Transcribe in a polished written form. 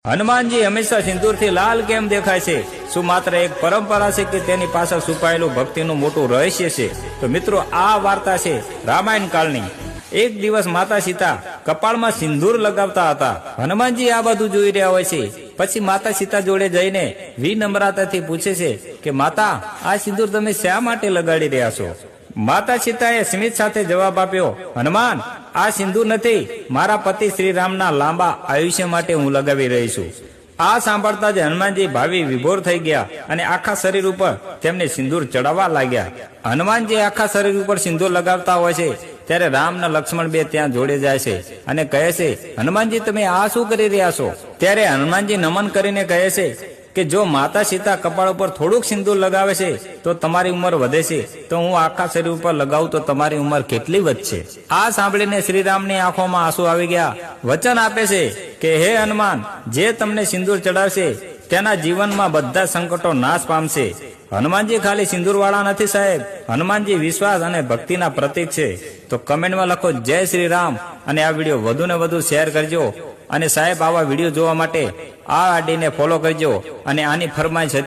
હનુમાનજી હંમેશા સિંદૂરથી લાલ કેમ દેખાય છે? શું માત્ર એક પરંપરા છે કે તેની પાછળ છુપાયેલું ભક્તિનું મોટું રહસ્ય છે? તો મિત્રો, આ વાર્તા છે રામાયણ કાળની। એક દિવસ માતા સીતા કપાળમાં સિંદૂર લગાવતા હતા। હનુમાનજી આ બધું જોઈ રહ્યા હોય છે। પછી માતા સીતા જોડે જઈને વિનમ્રતાથી પૂછે છે કે માતા, આ સિંદૂર તમે શા માટે લગાડી રહ્યા છો? માતા સીતાએ સ્મિત સાથે જવાબ આપ્યો, હનુમાન, આ સિંદૂર નથી, મારા પતિ શ્રી રામના લાંબા આયુષ્ય માટે હું લગાવી રહી છું। આ સાંભળતા જ હનુમાનજી ભાવી વિભોર થઈ ગયા અને આખા શરીર ઉપર તેમને સિંદૂર ચડાવવા લાગ્યા। હનુમાનજી આખા શરીર ઉપર સિંદૂર લગાવતા હોય છે ત્યારે રામ અને લક્ષ્મણ બે ત્યાં જોડે જાય છે અને કહે છે, હનુમાનજી, તમે આ શું કરી રહ્યા છો? ત્યારે હનુમાનજી નમન કરીને કહે છે કે જો માતા સીતા કપાળ ઉપર થોડુંક સિંદૂર લગાવે છે તો તમારી ઉંમર વધે છે, તો હું આખા શરીર ઉપર લગાવું તો તમારી ઉંમર કેટલી વધશે? આ સાંભળીને શ્રીરામની આંખોમાં આંસુ આવી ગયા। વચન આપે છે કે હે હનુમાન, જે તમને સિંદૂર ચડાવશે તેના જીવનમાં બધા સંકટો નાશ પામશે। હનુમાનજી ખાલી સિંદૂર વાળા નથી સાહેબ, હનુમાનજી વિશ્વાસ અને ભક્તિના પ્રતીક છે। તો કમેન્ટમાં લખો જય શ્રી રામ અને આ વિડીયો વધુ ને વધુ શેર કરજો। અને સાહેબ, આવા વિડીયો જોવા માટે આ આઈડીને ફોલો કરજો અને આની ફરમાઈશ